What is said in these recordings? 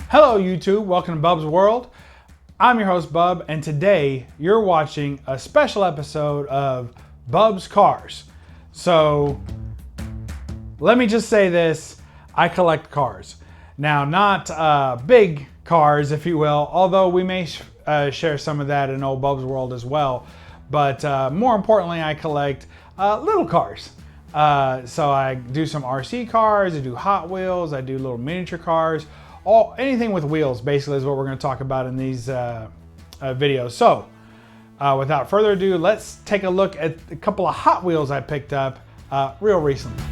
Hello YouTube, welcome to Bub's World. I'm your host Bub, and today you're watching a special episode of Bub's Cars. So let me just say this, I collect cars. Now, not big cars, if you will, although we may share some of that in old Bub's World as well. But more importantly, I collect little cars. So I do some RC cars, I do Hot Wheels, I do little miniature cars. Anything with wheels basically is what we're going to talk about in these videos. So without further ado, let's take a look at a couple of Hot Wheels I picked up real recently.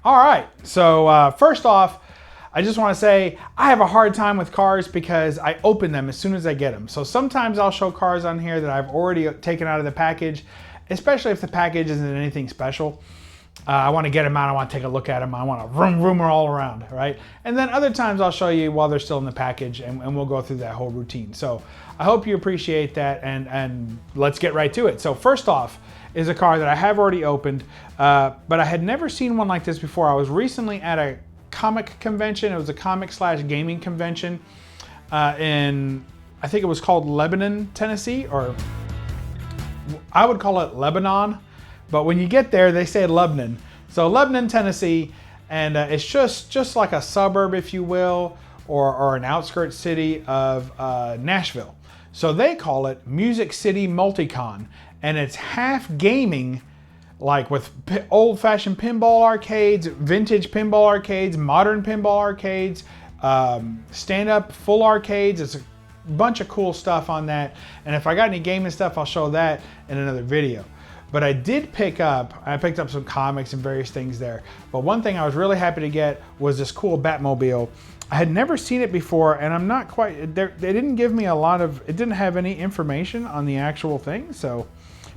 All right, so first off, I just want to say I have a hard time with cars because I open them as soon as I get them. So sometimes I'll show cars on here that I've already taken out of the package, especially if the package isn't anything special. I want to get them out, I want to take a look at them, I want to vroom vroom all around, right? And then other times I'll show you while they're still in the package and we'll go through that whole routine. So I hope you appreciate that and let's get right to it. So first off is a car that I have already opened, but I had never seen one like this before. I was recently at a comic convention. It was a comic/gaming convention in, I think it was called Lebanon, Tennessee, or I would call it Lebanon, but when you get there, they say Lebanon. So Lebanon, Tennessee, and it's just like a suburb, if you will, or an outskirts city of Nashville. So they call it Music City Multicon, and it's half gaming, like with old-fashioned pinball arcades, vintage pinball arcades, modern pinball arcades, stand-up full arcades. It's a bunch of cool stuff on that. And if I got any gaming stuff, I'll show that in another video. But I picked up some comics and various things there. But one thing I was really happy to get was this cool Batmobile. I had never seen it before, and I'm not quite, they didn't give me a lot of, it didn't have any information on the actual thing, so.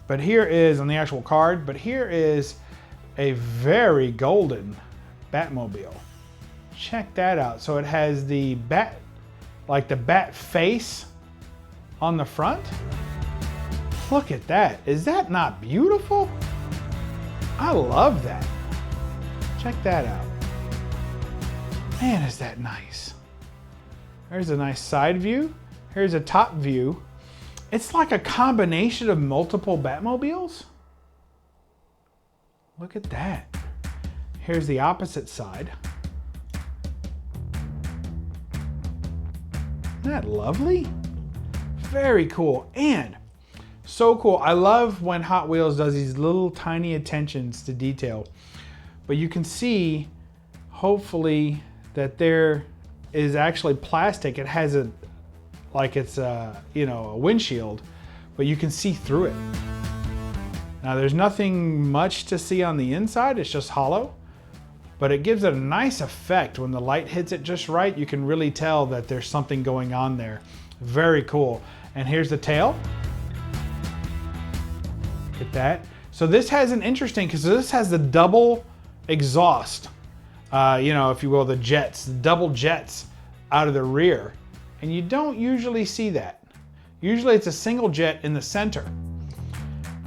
But here is, on the actual card, but here is a very golden Batmobile. Check that out. So it has the bat, like the bat face on the front. Look at that. Is that not beautiful? I love that. Check that out. Man, is that nice. There's a nice side view. Here's a top view. It's like a combination of multiple Batmobiles. Look at that. Here's the opposite side. Isn't that lovely? Very cool. And so cool. I love when Hot Wheels does these little tiny attentions to detail. But you can see, hopefully, that there is actually plastic. It has a, like it's a, you know, a windshield, but you can see through it. Now there's nothing much to see on the inside, it's just hollow, but it gives it a nice effect. When the light hits it just right, you can really tell that there's something going on there. Very cool. And here's the tail. Look at that. So this has an interesting, because this has the double exhaust, you know, if you will, the jets, the double jets out of the rear. And you don't usually see that. Usually it's a single jet in the center.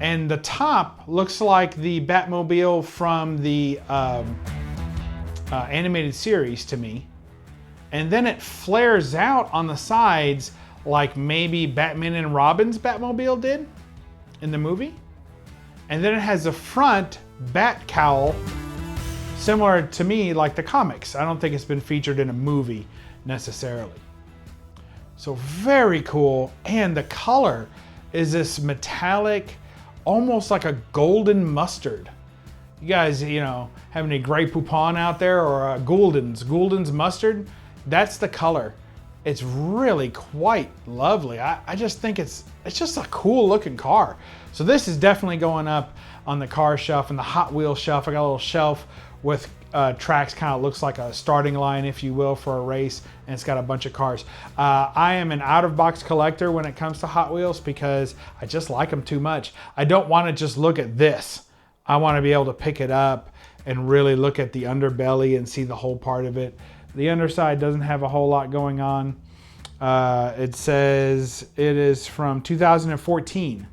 And the top looks like the Batmobile from the animated series to me. And then it flares out on the sides like maybe Batman and Robin's Batmobile did in the movie. And then it has the front bat cowl, similar to me like the comics. I don't think it's been featured in a movie necessarily. So very cool, and the color is this metallic, almost like a golden mustard. You guys, you know, have any Grey Poupon out there, or Gouldens mustard? That's the color. It's really quite lovely. I just think it's just a cool looking car. So this is definitely going up on the car shelf and the Hot Wheels shelf. I got a little shelf with tracks, kind of looks like a starting line, if you will, for a race, and it's got a bunch of cars. I am an out-of-box collector when it comes to Hot Wheels because I just like them too much. I don't want to just look at this. I want to be able to pick it up and really look at the underbelly and see the whole part of it. The underside doesn't have a whole lot going on. It says it is from 2014.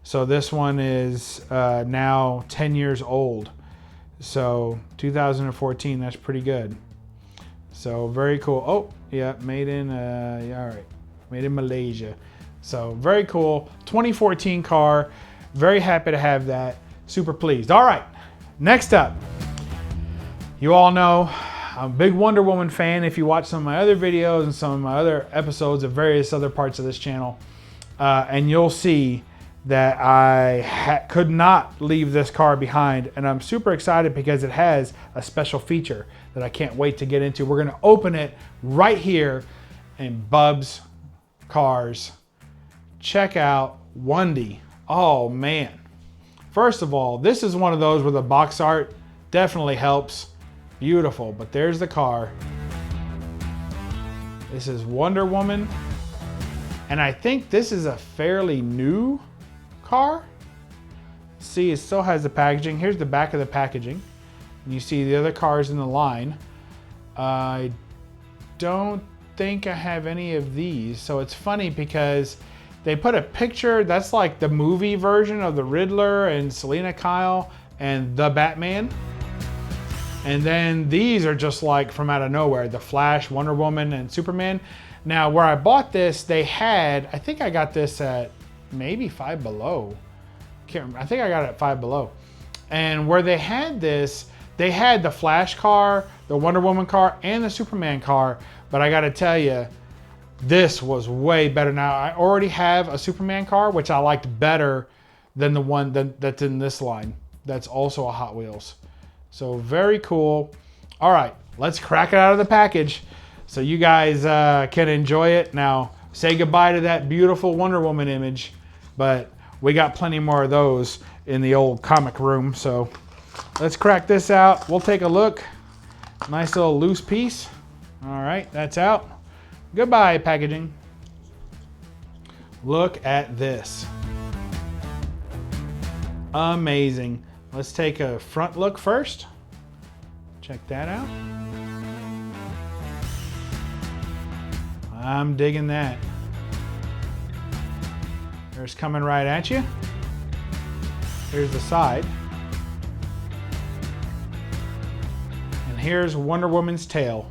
So this one is now 10 years old. So 2014, that's pretty good. So very cool. Oh, yeah, made in, yeah, all right, made in Malaysia. So very cool, 2014 car. Very happy to have that, super pleased. All right, next up, you all know I'm a big Wonder Woman fan. If you watch some of my other videos and some of my other episodes of various other parts of this channel, and you'll see that I could not leave this car behind, and I'm super excited because it has a special feature that I can't wait to get into. We're gonna open it right here in Bub's Cars. Check out Wendy. Oh man. First of all, this is one of those where the box art definitely helps. Beautiful, but there's the car. This is Wonder Woman. And I think this is a fairly new car. See, it still has the packaging. Here's the back of the packaging. And you see the other cars in the line. I don't think I have any of these. So it's funny because they put a picture, that's like the movie version of the Riddler and Selena Kyle and the Batman. And then these are just like from out of nowhere, the Flash, Wonder Woman, and Superman. Now, where I bought this, they had, I think I got this at maybe Five Below. Can't remember. I think I got it at Five Below. And where they had this, they had the Flash car, the Wonder Woman car, and the Superman car. But I gotta tell you, this was way better. Now, I already have a Superman car, which I liked better than the one that's in this line. That's also a Hot Wheels. So very cool. All right, let's crack it out of the package so you guys can enjoy it. Now, say goodbye to that beautiful Wonder Woman image, but we got plenty more of those in the old comic room. So let's crack this out. We'll take a look. Nice little loose piece. All right, that's out. Goodbye, packaging. Look at this. Amazing. Let's take a front look first. Check that out. I'm digging that. There's coming right at you. Here's the side. And here's Wonder Woman's tail.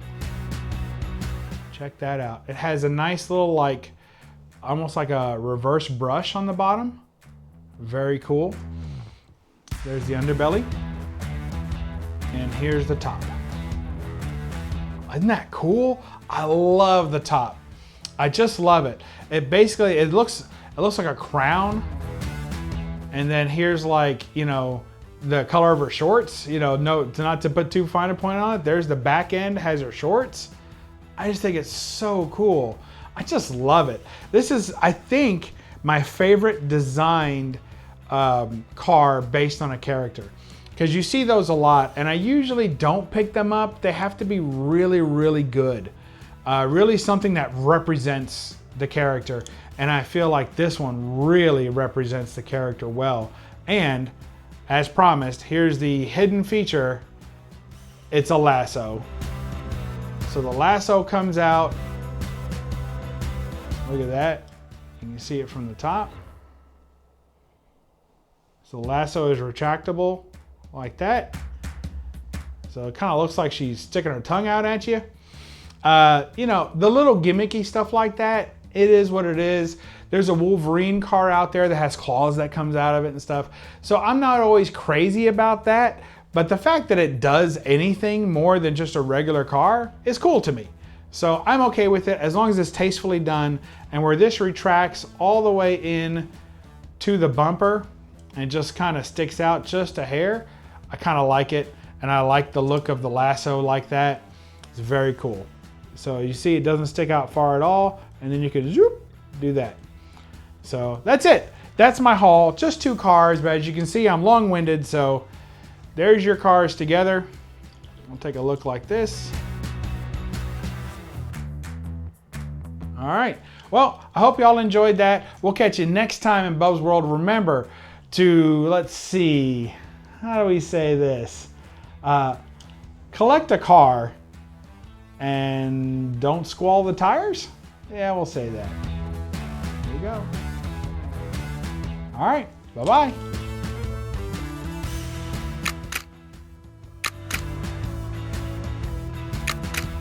Check that out. It has a nice little, like, almost like a reverse brush on the bottom. Very cool. There's the underbelly. And here's the top. Isn't that cool? I love the top. I just love it. It basically, it looks like a crown. And then here's like, you know, the color of her shorts. You know, not to put too fine a point on it. There's the back end, has her shorts. I just think it's so cool. I just love it. This is, I think, my favorite designed car based on a character, because you see those a lot and I usually don't pick them up. They have to be really, really good, really something that represents the character, and I feel like this one really represents the character well. And as promised, here's the hidden feature. It's a lasso. So the lasso comes out. Look at that. You can see it from the top. So the lasso is retractable like that. So it kind of looks like she's sticking her tongue out at you. You know, the little gimmicky stuff like that, it is what it is. There's a Wolverine car out there that has claws that comes out of it and stuff. So I'm not always crazy about that, but the fact that it does anything more than just a regular car is cool to me. So I'm okay with it as long as it's tastefully done. And where this retracts all the way in to the bumper and just kind of sticks out just a hair, I kind of like it. And I like the look of the lasso like that. It's very cool. So you see it doesn't stick out far at all. And then you can zoop, do that. So that's it. That's my haul. Just 2 cars, but as you can see, I'm long-winded. So there's your cars together. We'll take a look like this. All right. Well, I hope y'all enjoyed that. We'll catch you next time in Bub's World. Remember to, let's see, how do we say this? Collect a car and don't squall the tires. Yeah, we'll say that. There you go. All right, bye-bye.